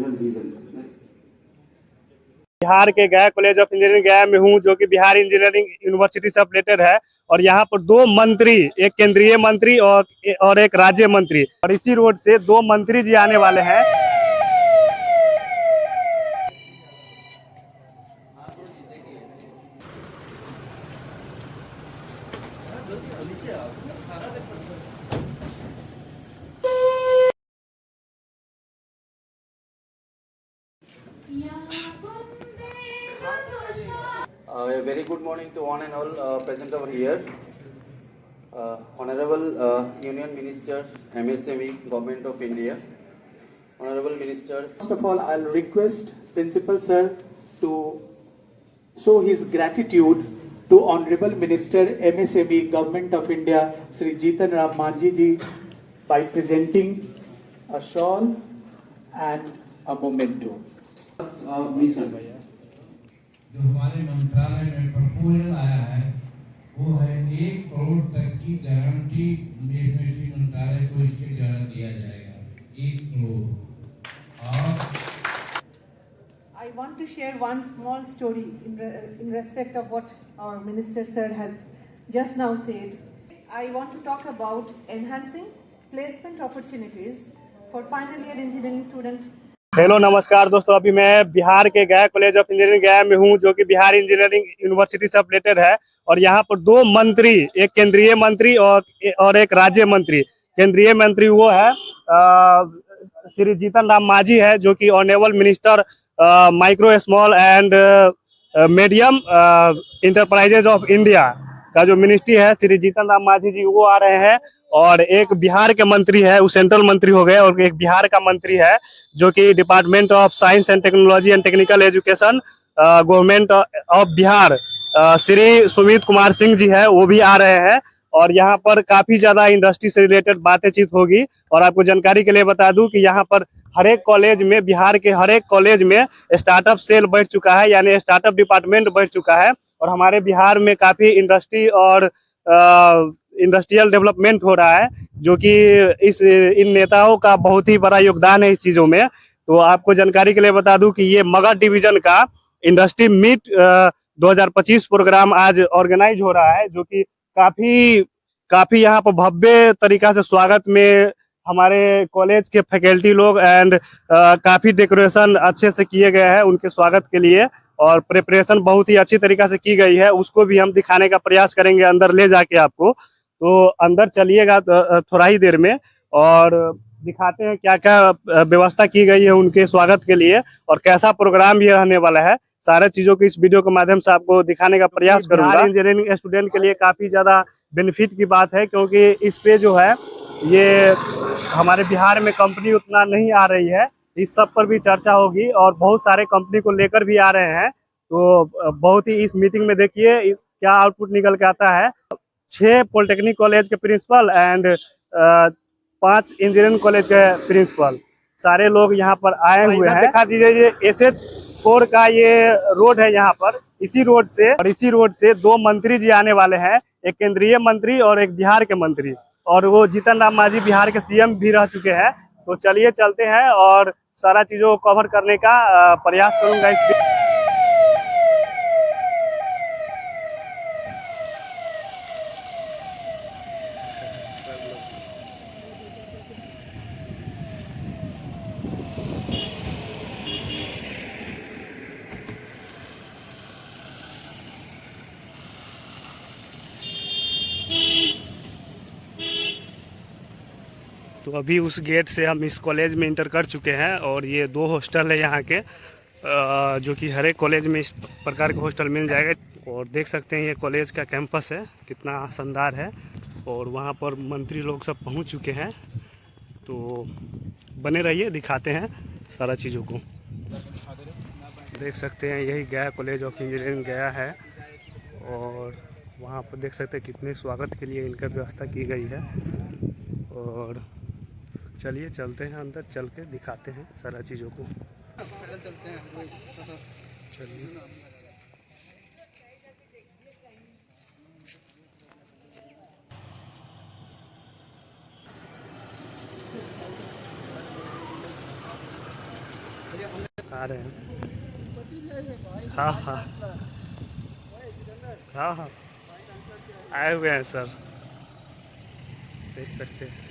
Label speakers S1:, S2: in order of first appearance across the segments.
S1: several reasons. Next.
S2: Bihar के गया college of engineering गया में हूँ, जो कि बिहार इंजीनियरिंग यूनिवर्सिटी से अफिलिएटेड है। और यहाँ पर दो मंत्री, एक केंद्रीय मंत्री और एक राज्य मंत्री, और इसी रोड से दो मंत्री जी आने वाले हैं।
S1: A very good morning to one and all present over here. Honorable Union Minister, MSME, Government of India. Honorable Ministers.
S3: First of all, I'll request Principal Sir to show his gratitude to Honorable Minister, MSME, Government of India, Sri Jitan Ram Manjhi ji, by presenting a shawl and a memento.
S4: जो हमारे मंत्रालय में proposal आया है वो है 1 करोड़ तक की गारंटी एमएसएमई मंत्रालय को इसके द्वारा दिया जाएगा 1 करोड़। और
S5: I want to share one small story in respect of what our Minister Sir has just now said. I want to talk about enhancing placement opportunities for final year engineering students.
S2: Hello नमस्कार दोस्तों, अभी मैं बिहार के गया college of engineering गया में हूँ, जो कि बिहार इंजीनियरिंग यूनिवर्सिटी से अफिलिएटेड है। और यहाँ पर दो मंत्री, एक केंद्रीय मंत्री और एक राज्य मंत्री। केंद्रीय मंत्री वो है श्री जीतन राम मांझी है, जो कि honourable minister micro small and medium enterprises of India का जो मिनिस्ट्री है, श्री जीतन राम मांझी जी वो आ रहे हैं। और एक बिहार के मंत्री है, वो सेंट्रल मंत्री हो गए, और एक बिहार का मंत्री है जो कि department of science and technology and technical education government of Bihar, Shri Sumit Kumar Singh ji है, वो भी आ रहे हैं। और यहाँ पर काफी ज्यादा इंडस्ट्री से रिलेटेड बातचीत होगी। और आपको जानकारी के लिए बता दूं कि यहाँ पर हर एक कॉलेज में, बिहार के हर एक कॉलेज में स्टार्टअप सेल बढ़ चुका है, यानी स्टार्टअप डिपार्टमेंट बढ़ चुका है। और हमारे बिहार में काफी इंडस्ट्री और इंडस्ट्रियल डेवलपमेंट हो रहा है, जो कि इन नेताओं का बहुत ही बड़ा योगदान है इस चीजों में। तो आपको जानकारी के लिए बता दूं कि ये मगध डिवीजन का इंडस्ट्री मीट 2025 प्रोग्राम आज ऑर्गेनाइज हो रहा है, जो कि काफी यहाँ पर भव्य तरीका से स्वागत में हमारे कॉलेज के फैकल्टी लोग एंड काफी डेकोरेशन अच्छे से किए गए हैं उनके स्वागत के लिए। और प्रिपरेशन बहुत ही अच्छी तरीका से की गई है, उसको भी हम दिखाने का प्रयास करेंगे अंदर ले जाके आपको। तो अंदर चलिएगा थोड़ा ही देर में, और दिखाते हैं क्या क्या व्यवस्था की गई है उनके स्वागत के लिए और कैसा प्रोग्राम ये रहने वाला है। सारे चीजों को इस वीडियो के माध्यम से आपको दिखाने का प्रयास करूंगा। इंजीनियरिंग स्टूडेंट के लिए काफी ज्यादा बेनिफिट की बात है, क्योंकि इस पे जो है ये हमारे बिहार में कंपनी उतना नहीं आ रही है, इस सब पर भी चर्चा होगी। और बहुत सारे कंपनी को लेकर भी आ रहे हैं, तो बहुत ही इस मीटिंग में देखिए क्या आउटपुट निकल के आता है। 6 पॉलिटेक्निक कॉलेज के प्रिंसिपल एंड 5 इंजीनियरिंग कॉलेज के प्रिंसिपल, सारे लोग यहाँ पर आए हुए हैं। दिखा दीजिए, ये SH4 का ये रोड है यहाँ पर, इसी रोड से दो मंत्री जी आने वाले हैं, एक केंद्रीय मंत्री और एक बिहार के मंत्री। और वो जीतन राम मांझी बिहार के CM भी रह चुके हैं। तो चलिए चलते हैं और सारा चीजों को कवर करने का प्रयास करूंगा इस तो अभी उस गेट से हम इस कॉलेज में इंटर कर चुके हैं। और ये 2 हॉस्टल है यहाँ के, जो कि हर एक कॉलेज में इस प्रकार के हॉस्टल मिल जाएगा। और देख सकते हैं ये कॉलेज का कैंपस है, कितना शानदार है। और वहाँ पर मंत्री लोग सब पहुँच चुके हैं, तो बने रहिए, दिखाते हैं सारा चीज़ों को। देख सकते हैं यही गया कॉलेज ऑफ इंजीनियरिंग गया है। और वहाँ पर देख सकते हैं कितने स्वागत के लिए इनका व्यवस्था की गई है। और चलिए चलते हैं अंदर, चल के दिखाते हैं सारा चीज़ों को। चलिए आ रहे हैं। हाँ हाँ हाँ हाँ आए हुए हैं सर, देख सकते हैं।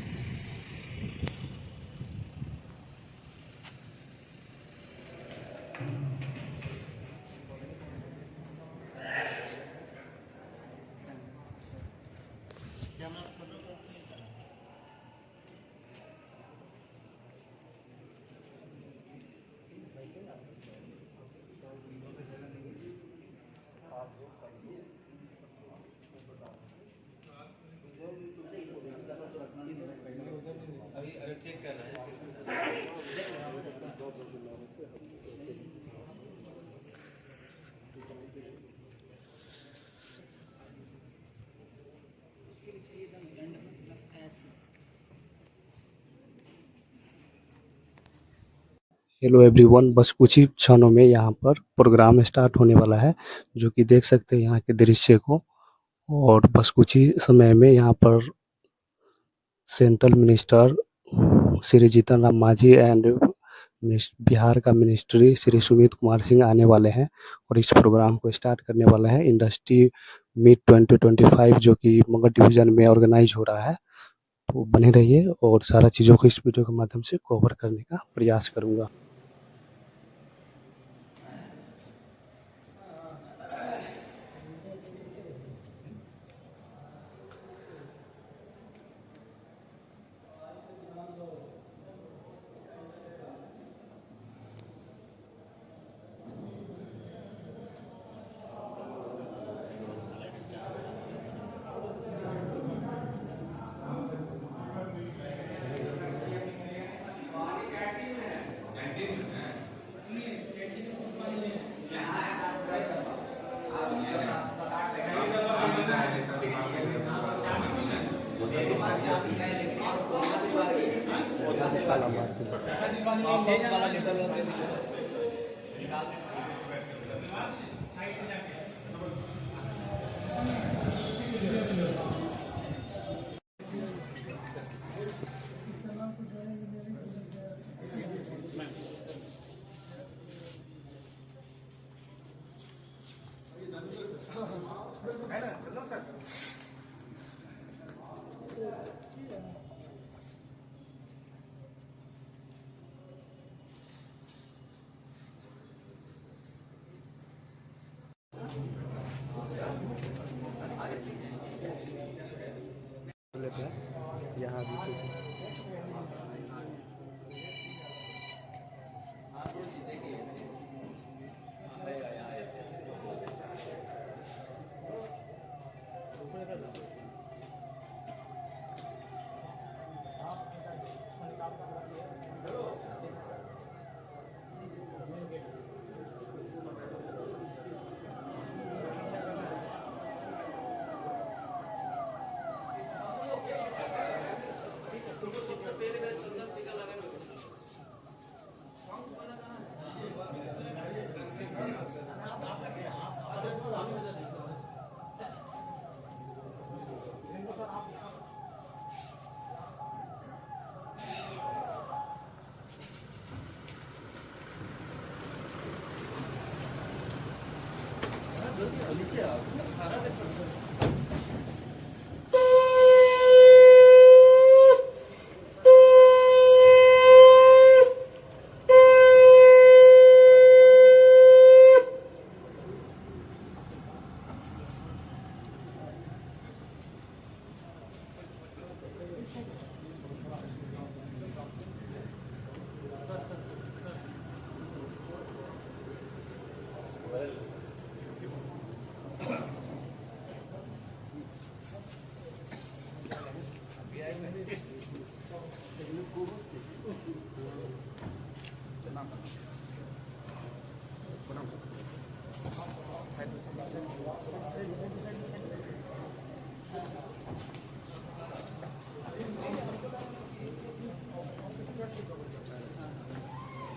S2: हेलो एवरीवन, बस कुछ ही क्षणों में यहाँ पर प्रोग्राम स्टार्ट होने वाला है, जो कि देख सकते हैं यहाँ के दृश्य को। और बस कुछ ही समय में यहाँ पर central minister Shri Jitan Ram Manjhi and Bihar का मिनिस्ट्री श्री सुमित कुमार सिंह आने वाले हैं और इस प्रोग्राम को स्टार्ट करने वाले हैं। इंडस्ट्री मीट 2025 जो कि मगध डिवीजन में ऑर्गेनाइज हो रहा है, तो बने रहिए और सारा चीज़ों को इस वीडियो के माध्यम से कवर करने का प्रयास करूँगा। यहाँ भी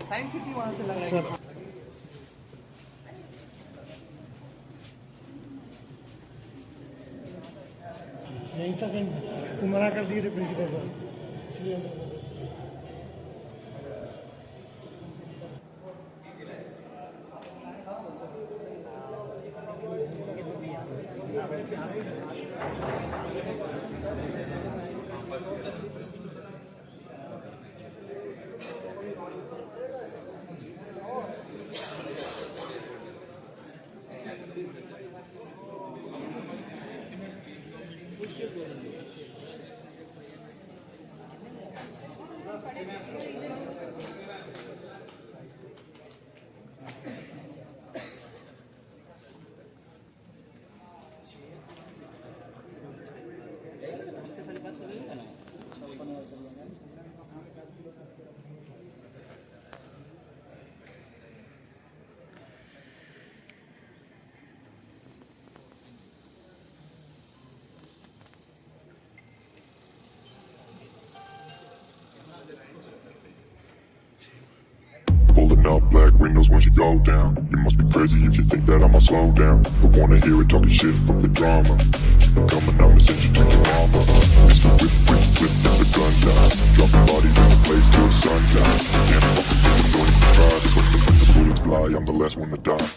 S6: साइंस सिटी वहाँ से लग रहा है। यहीं तक मना कर दिए थे प्रिंसिपल साहब, इसलिए
S7: up black windows once you go down. You must be crazy if you think that I'ma slow down. Don't wanna hear it talking shit from the drama. Keep it coming, I'ma send you to your mama. Mr. Whip, whip, whip, get the guns out. Dropping bodies in the place till the sun's out. Can't fuck with this, I'm going to try. Cause when the bullets fly, I'm the last one to die.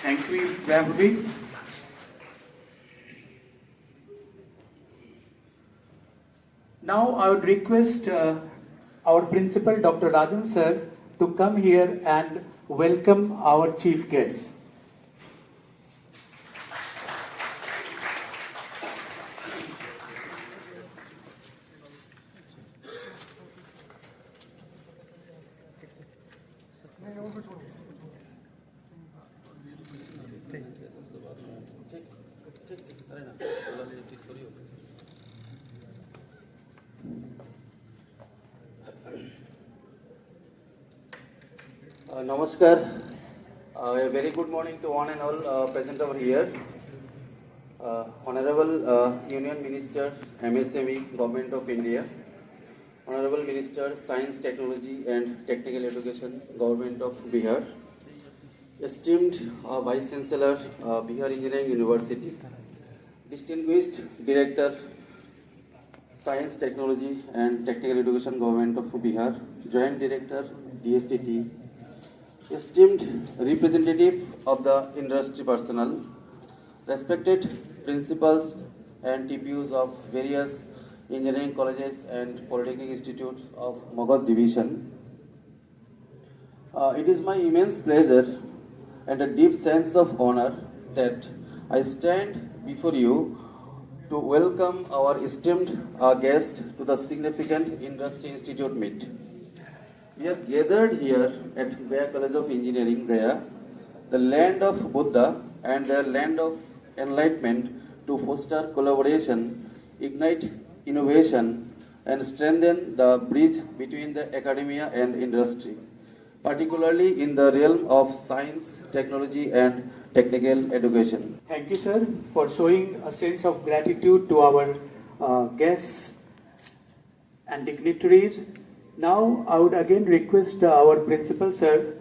S3: Thank you, Rahul. Now I would request our principal, Dr. Rajan sir, to come here and welcome our chief guest.
S1: Namaskar. A very good morning to one and all present over here. Honorable Union Minister, MSME, Government of India. Honorable Minister, Science, Technology and Technical Education, Government of Bihar. Esteemed Vice Chancellor, Bihar Engineering University. Distinguished Director, Science, Technology and Technical Education, Government of Bihar. Joint Director, DSTT. Esteemed representative of the industry personnel, respected principals and TPUs of various engineering colleges and polytechnic institutes of Magadh division. It is my immense pleasure and a deep sense of honor that I stand before you to welcome our esteemed guest to the significant Industry Institute meet. We are gathered here at Gaya College of Engineering, Gaya, the land of Buddha and the land of enlightenment, to foster collaboration, ignite innovation and strengthen the bridge between the academia and industry, particularly in the realm of science, technology and technical education.
S3: Thank you, sir, for showing a sense of gratitude to our guests and dignitaries. Now, I would again request our principal, sir,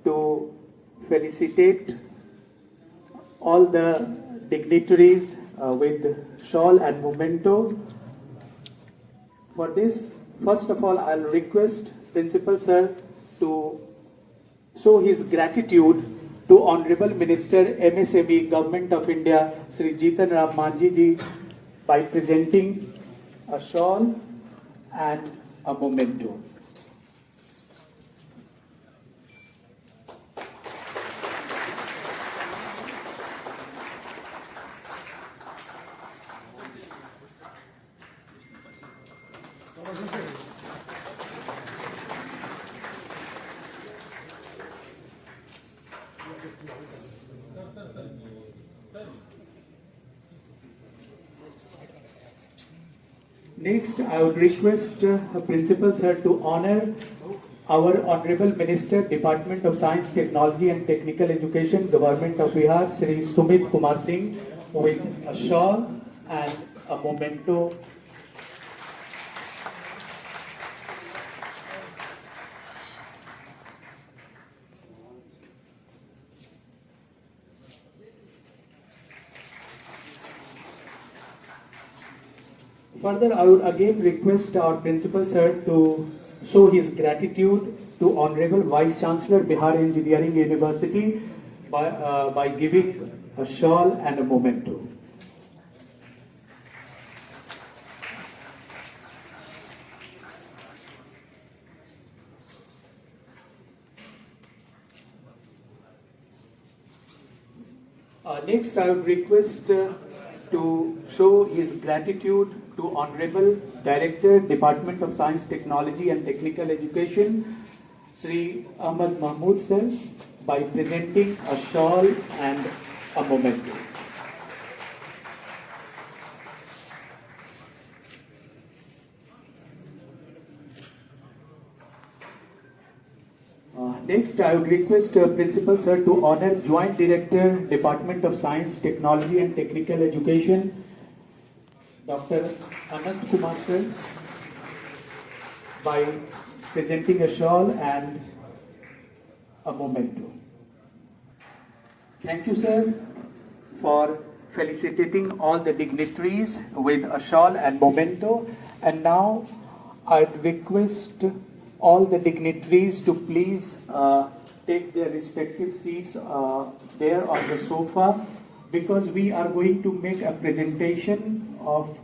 S3: to felicitate all the dignitaries with shawl and memento. For this, first of all, I'll request Principal, sir, to show his gratitude to Honorable Minister, MSME, Government of India, Sri Jitan Ram Manjhi ji, by presenting a shawl and a memento. Next, I would request Principal, sir, to honor our Honorable Minister, Department of Science, Technology and Technical Education, Government of Bihar, Sri Sumit Kumar Singh, with a shawl and a memento. Further, I would again request our principal sir to show his gratitude to Honorable Vice Chancellor Bihar Engineering University by giving a shawl and a memento. Next, I would request to show his gratitude to Honorable Director, Department of Science, Technology and Technical Education, Sri Ahmad Mahmood sir, by presenting a shawl and a memento. Next, I would request Principal Sir to honor Joint Director, Department of Science, Technology and Technical Education, Dr. Anant Kumar Sir, by presenting a shawl and a memento. Thank you, sir, for felicitating all the dignitaries with a shawl and memento. And now, I'd request all the dignitaries to please take their respective seats there on the sofa, because we are going to make a presentation of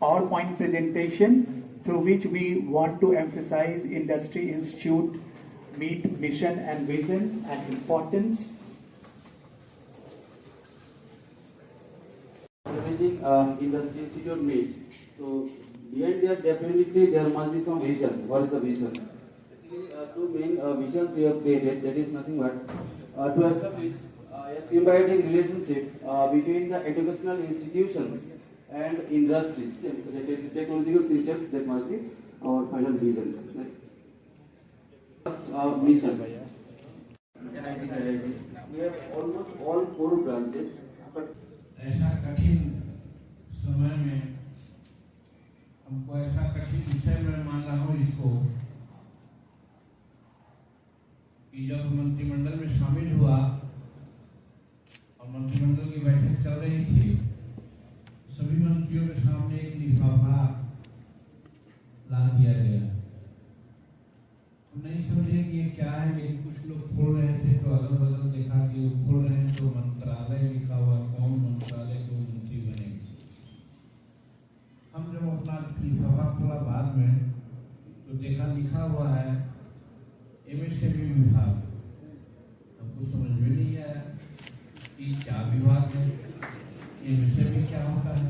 S3: PowerPoint presentation through which we want to emphasize Industry Institute meet mission and vision and importance.
S1: Everything Industry Institute meet. So behind there definitely there must be some vision. What is the vision? Basically, two main visions we have created. That is nothing but to establish a symbiotic relationship between the educational institutions and industries. Technological systems, that must be our final vision. Next. First mission. We have almost all 4 branches. But
S4: ऐसा कठिन समय में हमको ऐसा कठिन विषय में मान रहा हूँ इसको कि जब मंत्रिमंडल में शामिल हुआ और मंत्रिमंडल की बैठक चल रही थी, सभी मंत्रियों के सामने एक लिफाफा ला दिया गया। नहीं समझे कि ये क्या है। ये कुछ लोग खोल रहे थे तो अगल बगल देखा कि वो खोल रहे हैं तो मंत्रालय लिखा हुआ, कौन मंत्रालय को मंत्री बनेगी। हम जब अपना लिफाफा खोला बाद में तो देखा लिखा हुआ है MSME विभाग। हमको समझ में नहीं आया कि क्या विभाग है, MSME क्या होता है।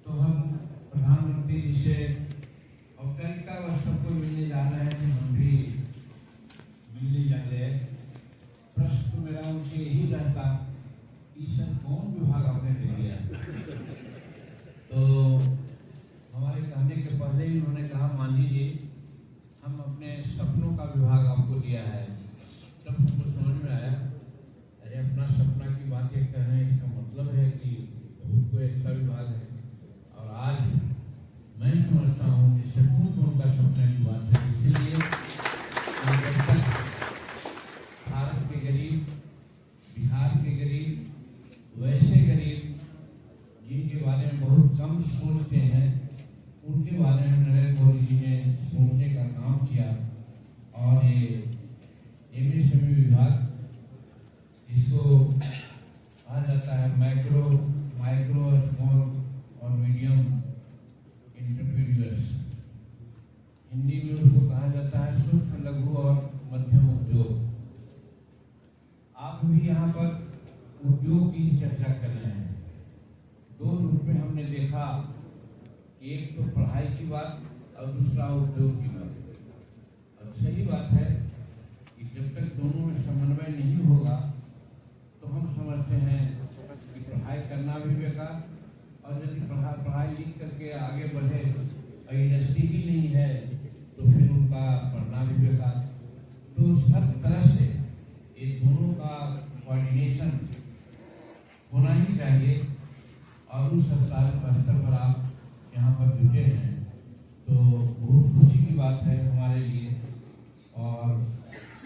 S4: तो हम प्रधानमंत्री जी से औपचारिकता व सबको मिलने जा रहे हैं, हम भी मिलने जा रहे। प्रश्न तो मेरा उनसे यही रहता कि सर कौन विभाग आपने दे दिया। तो हमारे कहने के पहले ही उन्होंने कहा मान लीजिए हम अपने सपनों का विभाग आपको दिया है। तब हमको समझ में आया अरे अपना सपना की बातें कह रहे हैं, इसका मतलब है कि बहुत कोई अच्छा विभाग है। और आज मैं समझता हूँ कि सपनों को उनका सपना की बात है। इसीलिए भारत के गरीब, बिहार के गरीब, वैसे गरीब जिनके बारे में बहुत कम सोचते हैं, उनके बारे में नरेंद्र मोदी जी ने सोचने का काम किया। और ये MSME विभाग, जिसको कहा जाता है माइक्रो, स्मॉल और मीडियम एंटरप्रेन्योर्स, हिंदी में उसको कहा जाता है सूक्ष्म, लघु और मध्यम उद्योग। आप भी यहाँ पर उद्योग की चर्चा कर रहे हैं। 2 रूप में हमने देखा, एक तो पढ़ाई की बात और दूसरा उद्योग की बात। और सही बात है कि जब तक दोनों में समन्वय नहीं होगा तो हम समझते हैं कि पढ़ाई करना भी बेकार, और यदि पढ़ाई लिख करके आगे बढ़े और इंडस्ट्री ही नहीं है तो फिर उनका पढ़ना भी बेकार। तो हर तरह से ये दोनों का कोऑर्डिनेशन चाहिए और उस स्तर पर आप यहाँ पर जुटे हैं तो बहुत खुशी की बात है हमारे लिए। और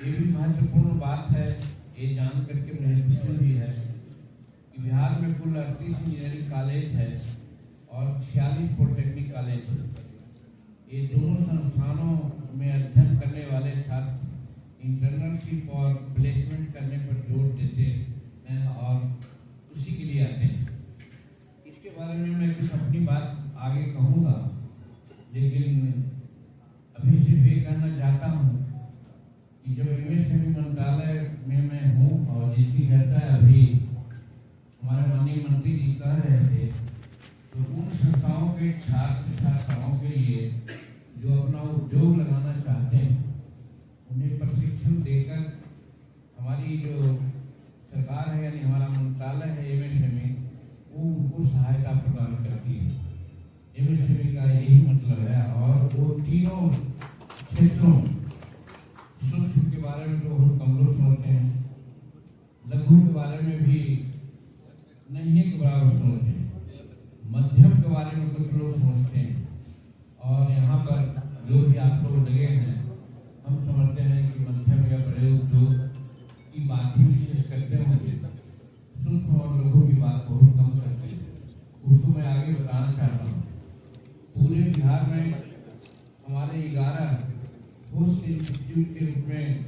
S4: ये भी महत्वपूर्ण बात है, ये जान करके मुझे खुशी हुई है कि बिहार में कुल 38 इंजीनियरिंग कॉलेज है और 46 पॉलिटेक्निक कॉलेज है। ये दोनों संस्थानों में अध्ययन करने वाले छात्र इंटर्नशिप और प्लेसमेंट करने पर जोर देते हैं और उसी के लिए आते हैं। इसके बारे में मैं कुछ अपनी बात आगे कहूँगा, लेकिन अभी सिर्फ ये कहना चाहता हूँ कि जब एमएसएमई मंत्रालय में मैं हूँ और जिसकी चर्चा अभी हमारे माननीय मंत्री जी कह रहे थे, तो उन संस्थाओं के छात्र छात्राओं के लिए जो अपना उद्योग लगाना चाहते हैं उन्हें प्रशिक्षण देकर हमारी जो सरकार है यानी हमारा मंत्रालय है एमएसएमई, वो उनको सहायता प्रदान करती है। एमएसएमई का यही मतलब है। और वो तीनों क्षेत्रों, सूक्ष्म के बारे में तो बहुत कम लोग समझते हैं, लघु के बारे में भी नहीं के बराबर समझते हैं, मध्यम के बारे में कुछ लोग समझते हैं, और यहाँ पर जो भी आप लोग लगे हैं हम समझते हैं कि मध्यम या बड़े उद्योग की बात ही विशेष करते होंगे, सूक्ष्म और लघु की बात बहुत कम करते हैं। उसको मैं आगे बताना चाहता हूँ। पूरे बिहार में हमारे 11 पोस्ट इंस्टीट्यूट के रूप में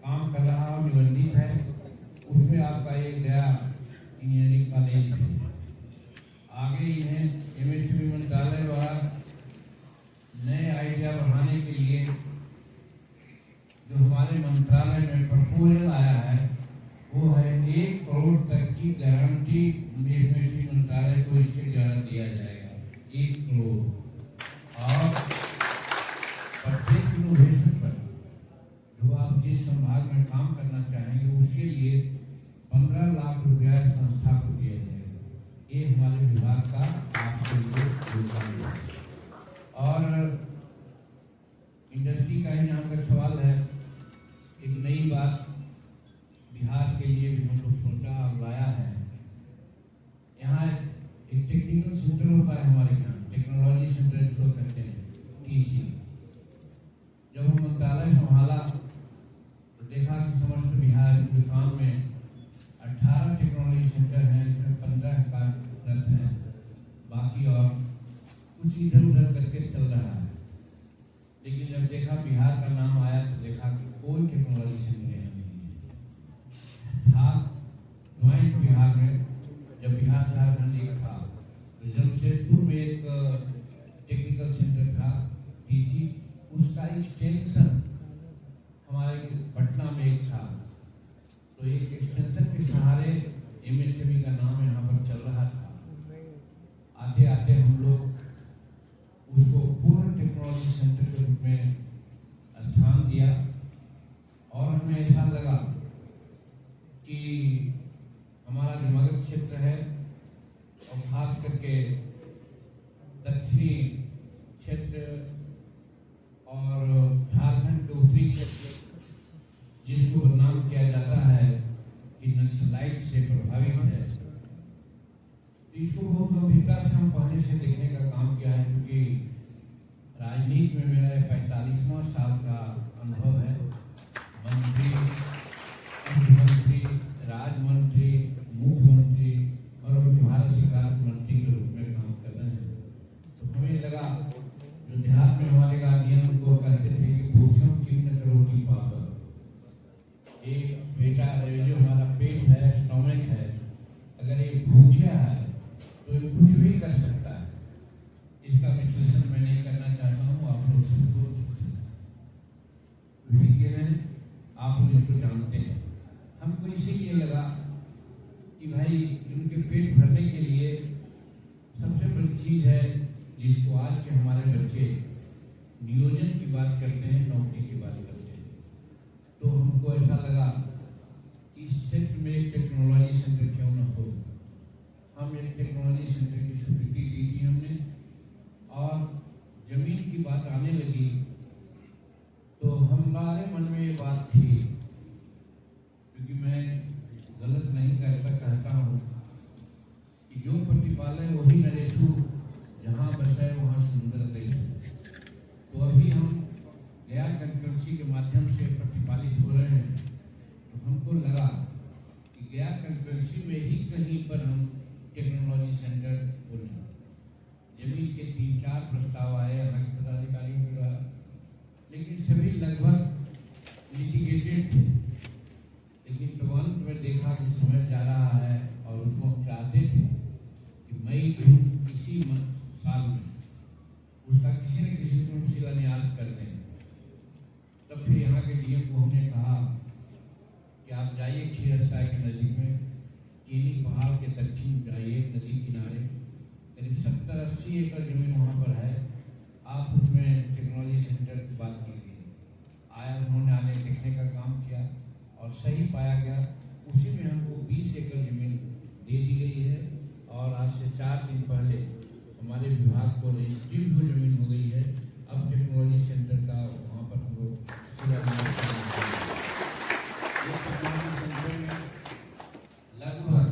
S4: काम कर रहा और निबंधित है। उसमें आपका एक गया इंजीनियरिंग कॉलेज है। आगे इन्हें एमएसएमई मंत्रालय द्वारा नए आइडिया बढ़ाने के लिए जो हमारे मंत्रालय में प्रपोजल आया है वो है 1 करोड़ तक की गारंटी एमएसएमई मंत्रालय को इसके द्वारा दिया जाएगा। 1 करोड़। और प्रत्येक इनोवेशन पर जो आप जिस संभाग में काम करना चाहेंगे उसके लिए 15 लाख रुपया संस्था को दिया जाएगा। ये हमारे विभाग का आपके लिए योगदान है। और इंडस्ट्री का ही यहाँ का सवाल है। एक नई बात बिहार के लिए भी हम लोग सोचा और लाया है। यहाँ एक टेक्निकल सेंटर होता है हमारे यहाँ, टेक्नोलॉजी सेंटर जो कहते हैं, टीसी। जब हम मंत्रालय संभाला तो देखा कि समस्त बिहार हिंदुस्तान में 18 टेक्नोलॉजी सेंटर हैं, जिसमें 15 कार्यरत हैं, बाकी और कुछ इधर उधर करके चल रहा है। लेकिन जब देखा बिहार का नाम आया तो देखा कि कोई टेक्नोलॉजी सेंटर नहीं था। ज्वाइंट बिहार में जब बिहार झारखंड एक था तो जमशेदपुर में एक टेक्निकल सेंटर था टीसी, उसका एक्सटेंशन हमारे पटना में एक था। तो एक एक्सटेंशन के सहारे एमएसएमई का नाम यहाँ पर चल रहा था। आते आते हम लोग उसको पूर्ण टेक्नोलॉजी सेंटर के रूप में स्थान दिया और हमें ऐसा लगा कि हमारा जो मगध क्षेत्र है और खास करके दक्षिणी क्षेत्र और झारखंड के उत्तरी क्षेत्र जिसको बदनाम किया जाता है कि नक्सलाइट से प्रभावित है, इसको बहुत गंभीरता से हम पहले से देखने का काम किया है। क्योंकि राजनीति में मेरा 45वां साल का अनुभव है। मंत्री, मुख्यमंत्री, राज्य मंत्री, मुख्यमंत्री और भारत सरकार के मंत्री के रूप में काम कर रहे हैं। तो हमें लगा जो देहात में हमारे गार्जियन को कहते थे कि भूषण किन्न रोटी पाकर, एक बेटा जो हमारा पेट है, स्टोमक है, अगर ये भूखा है तो ये कुछ भी कर सकता है। इसका विश्लेषण मैं नहीं करना चाहता हूँ, आप लोग सबको विज्ञ हैं, आप लोग इसको जानते हैं। हमको इसीलिए लगा कि भाई उनके पेट भरने के लिए सबसे बड़ी चीज है जिसको आज के हमारे बच्चे नियोजन की बात करते हैं, नौकरी की बात करते हैं। तो हमको ऐसा लगा कि इस क्षेत्र में एक टेक्नोलॉजी सेंटर क्यों न हो। हम एक टेक्नोलॉजी सेंटर की स्वीकृति दी थी हमने, और जमीन की बात आने लगी तो हमारे मन में ये बात थी, क्योंकि मैं गलत नहीं कहता हूँ उसी में ही कहीं पर हम टेक्नोलॉजी सेंटर खोलें। जमीन के 3-4 प्रस्ताव आए हालांकि पदाधिकारियों के द्वारा, लेकिन सभी लगभग लिटिगेटेड थे। लेकिन तुरंत में देखा कि समय जा रहा है और उसको हम चाहते थे कि मई जून इसी साल में उसका किसी न किसी रूप शिलान्यास कर दें। तब फिर यहाँ के डीएम को हमने कहा कि आप जाइए खीरसराय के नज़दीक में कीनी पहाड़ के दक्षिण जाइए, नदी किनारे करीब 70-80 एकड़ जमीन वहाँ पर है, आप उसमें टेक्नोलॉजी सेंटर की बात कीजिए। आया, उन्होंने आने देखने का काम किया और सही पाया गया। उसी में हमको 20 एकड़ जमीन दे दी गई है और आज से 4 दिन पहले हमारे विभाग को रजिस्ट्री हो जमीन हो गई है। अब टेक्नोलॉजी सेंटर का वहाँ पर हम लोग शिलान्यास करेंगे। टेक्नोलॉजी सेंटर में लगभग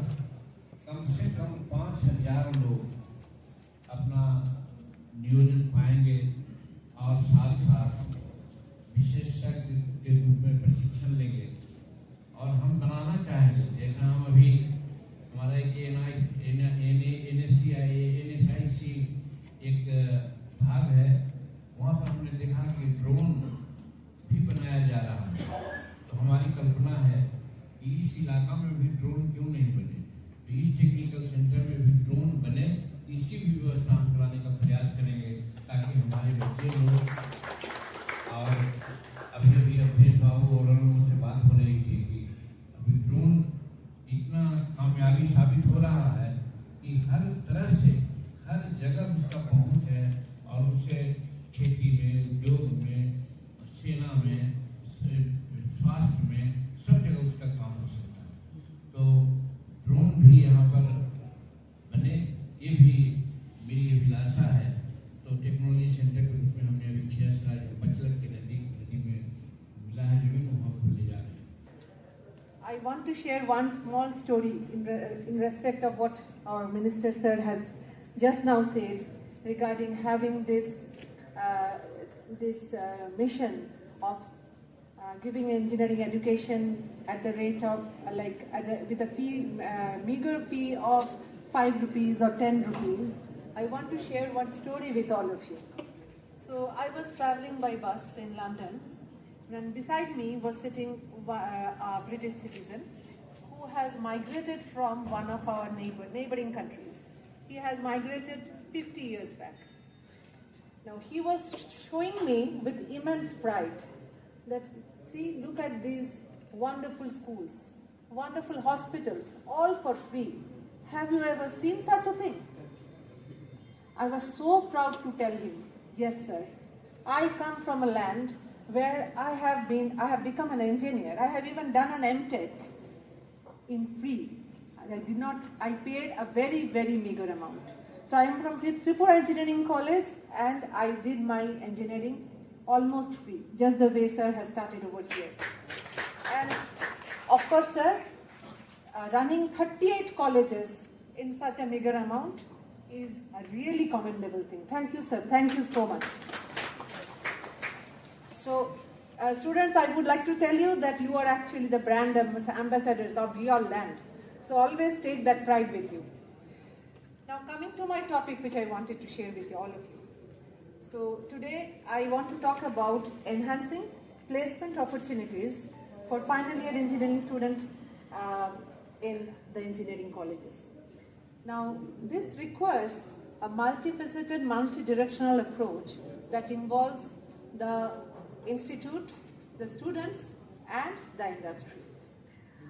S4: कम से कम 5000 लोग अपना नियोजन पाएंगे और साथ साथ विशेषज्ञ के रूप में प्रशिक्षण लेंगे। और हम बनाना चाहेंगे, जैसा हम अभी हमारा एक NSIC एक भाग है, वहाँ पर हमने देखा कि ड्रोन भी बनाया जा रहा है। तो हमारी कल्पना है कि इस इलाका में भी ड्रोन क्यों नहीं बने, तो इस टेक्निकल सेंटर में भी ड्रोन बने, इसकी भी व्यवस्था हम कराने का प्रयास करेंगे ताकि हमारे बच्चे लोग। और अभी अवधेश बाबू और लोगों से बात हो रही थी कि अभी ड्रोन इतना कामयाबी साबित हो रहा है कि हर तरह से हर जगह उसका पहुंच है और उससे खेती में, उद्योग में, सेना में, स्वास्थ्य में, सब जगह उसका काम हो सकता है। तो ड्रोन भी यहाँ पर बने, ये भी मेरी अभिलाषा है। तो टेक्नोलॉजी सेंटर के रूप में हमने अभी खीरसराय पचलक के नदी में मिला है जमीन, वहाँ खोले जा रहे हैं।
S5: I want to share one small story in respect of what our Minister Sir has just now said regarding having this mission of giving engineering education at the rate of with a meager fee of 5 rupees or 10 rupees. I want to share one story with all of you. So I was traveling by bus in London, and beside me was sitting a British citizen who has migrated from one of our neighboring countries. He has migrated 50 years back. Now he was showing me with immense pride that, see, look at these wonderful schools, wonderful hospitals, all for free. Have you ever seen such a thing? I was so proud to tell him, yes sir, I come from a land where I have become an engineer. I have even done an MTech in free. I paid a very, very meager amount. So I am from Tripura Engineering College and I did my engineering almost free, just the way sir has started over here. And of course sir, running 38 colleges in such a meager amount is a really commendable thing. Thank you sir, thank you so much. So students, I would like to tell you that you are actually the brand ambassadors of your land. So always take that pride with you. Now coming to my topic which I wanted to share with all of you. So today I want to talk about enhancing placement opportunities for final year engineering students in the engineering colleges. Now this requires a multifaceted, multi-directional approach that involves the institute, the students and the industry.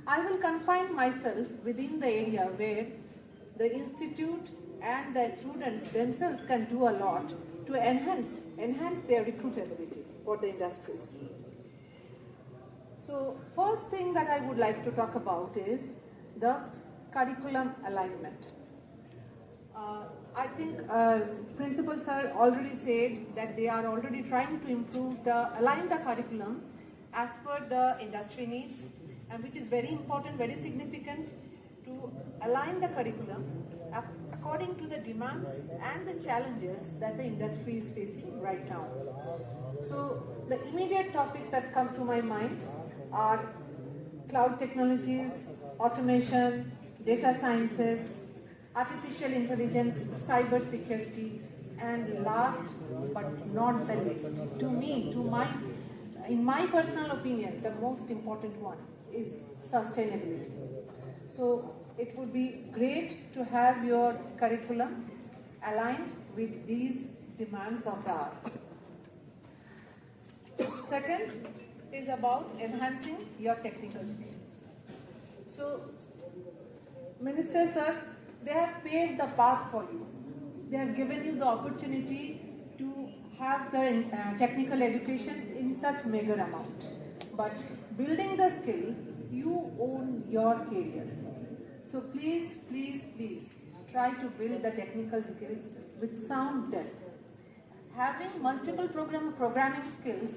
S5: I will confine myself within the area where the institute and the students themselves can do a lot to enhance their recruitability for the industries. So first thing that I would like to talk about is the curriculum alignment. I think Principal Sir already said that they are already trying to align the curriculum as per the industry needs, and which is very important, very significant, to align the curriculum according to the demands and the challenges that the industry is facing right now. So the immediate topics that come to my mind are cloud technologies, automation, data sciences, artificial intelligence, cyber security, and last but not the least, in my personal opinion, the most important one is sustainability. So it would be great to have your curriculum aligned with these demands of the hour. Second is about enhancing your technical skill. So, Minister Sir, they have paved the path for you. They have given you the opportunity to have the technical education in such meager amount. But building the skill, you own your career. So please, please, please try to build the technical skills with sound depth. Having multiple programming skills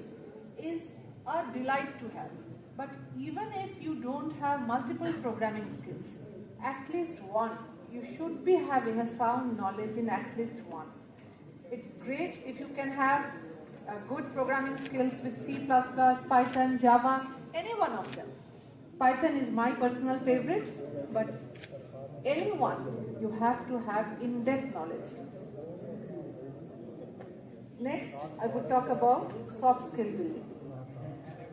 S5: is a delight to have. But even if you don't have multiple programming skills, at least one, you should be having a sound knowledge in at least one. It's great if you can have good programming skills with C++, Python, Java, any one of them. Python is my personal favorite, but anyone, you have to have in-depth knowledge. Next, I would talk about soft skill building.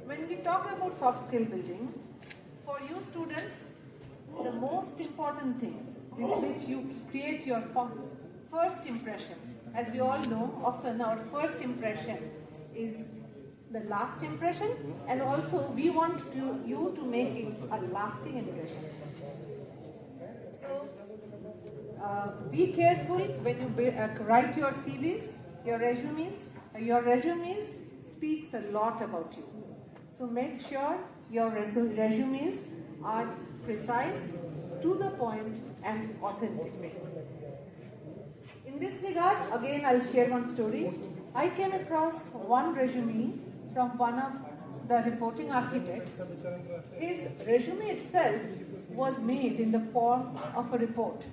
S5: When we talk about soft skill building, for you students, the most important thing with which you create your first impression, as we all know, often our first impression is the last impression, and also we want you to make it a lasting impression. So, be careful when you write your CVs, your resumes. Your resumes speaks a lot about you. So make sure your resumes are precise, to the point, and authentic. In this regard, again I'll share one story. I came across one resume from one of the reporting architects. His resume itself was made in the form of a report,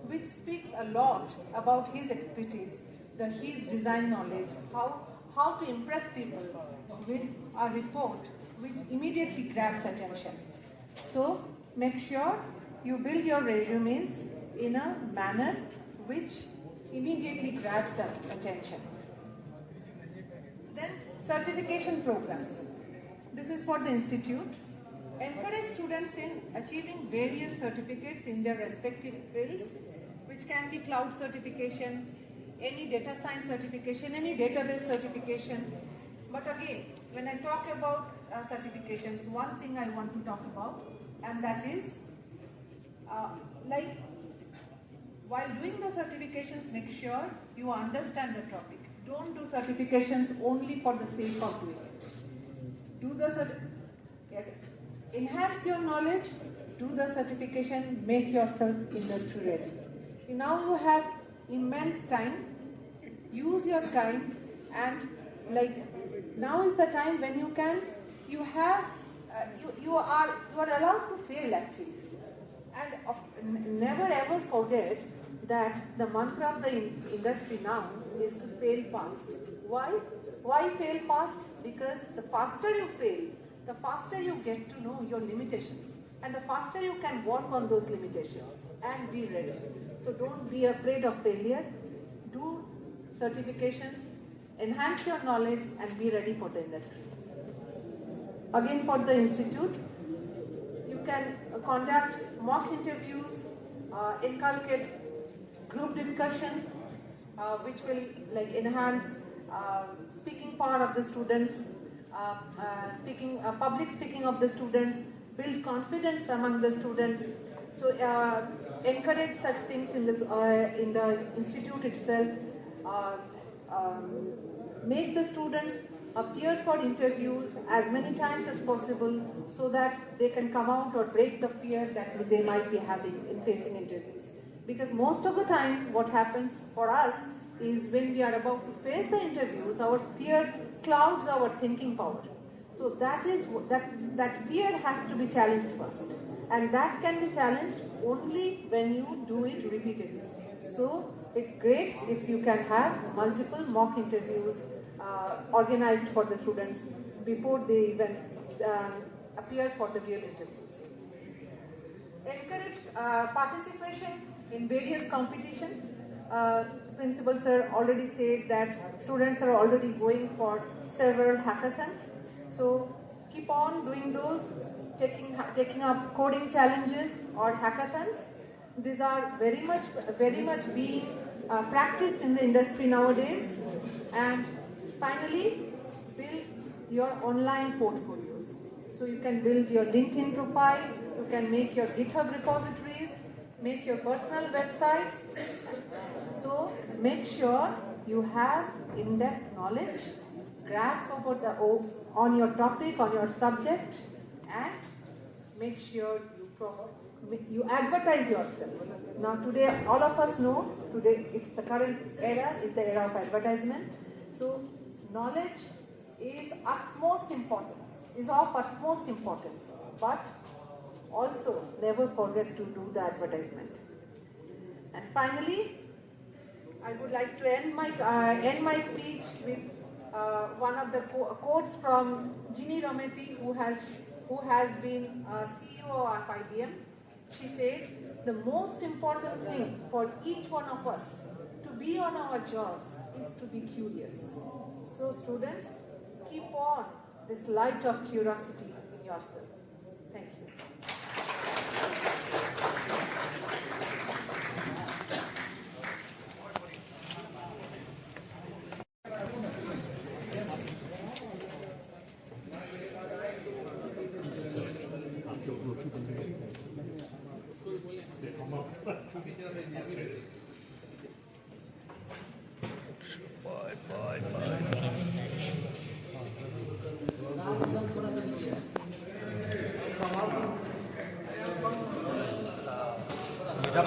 S5: which speaks a lot about his expertise, his design knowledge, how to impress people with a report which immediately grabs attention. So make sure you build your resumes in a manner which immediately grabs the attention. Then certification programs. This is for the institute. Encourage students in achieving various certificates in their respective fields, which can be cloud certification, any data science certification, any database certifications. But again, when I talk about certifications, one thing I want to talk about, and that is, like, while doing the certifications, make sure you understand the topic. Don't do certifications only for the sake of doing it. Do the enhance your knowledge, do the certification, make yourself industry ready. Now you have immense time. Use your time, and now is the time when you are allowed to fail actually. And never ever forget that the mantra of the industry now is to fail fast. Why? Why fail fast? Because the faster you fail, the faster you get to know your limitations, and the faster you can work on those limitations and be ready. So don't be afraid of failure. Do certifications, enhance your knowledge, and be ready for the industry. Again, for the institute, you can conduct mock interviews, inculcate group discussions, which will enhance speaking power of the students, public speaking of the students, build confidence among the students. So encourage such things in the institute itself. Make the students appear for interviews as many times as possible, so that they can come out or break the fear that they might be having in facing interviews. Because most of the time what happens for us is when we are about to face the interviews, our fear clouds our thinking power. So that fear has to be challenged first, and that can be challenged only when you do it repeatedly. So it's great if you can have multiple mock interviews organized for the students before they even appear for the real interviews. encourage participation in various competitions. Principal sir already said that students are already going for several hackathons. So keep on doing those, taking up coding challenges or hackathons. These are very much being practiced in the industry nowadays. And finally, build your online portfolios. So you can build your LinkedIn profile, you can make your GitHub repositories, make your personal websites. So make sure you have in-depth knowledge, grasp on your topic, on your subject, and make sure you advertise yourself. Now today, all of us know, today it's the current era, is the era of advertisement. So knowledge is of utmost importance, but also never forget to do the advertisement. And finally, I would like to end my speech with one of the quotes from Ginny Rometty, who has been CEO of IBM. She said, "The most important thing for each one of us to be on our jobs is to be curious." So students, keep on this light of curiosity in yourself. Thank you.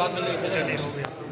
S2: बाद में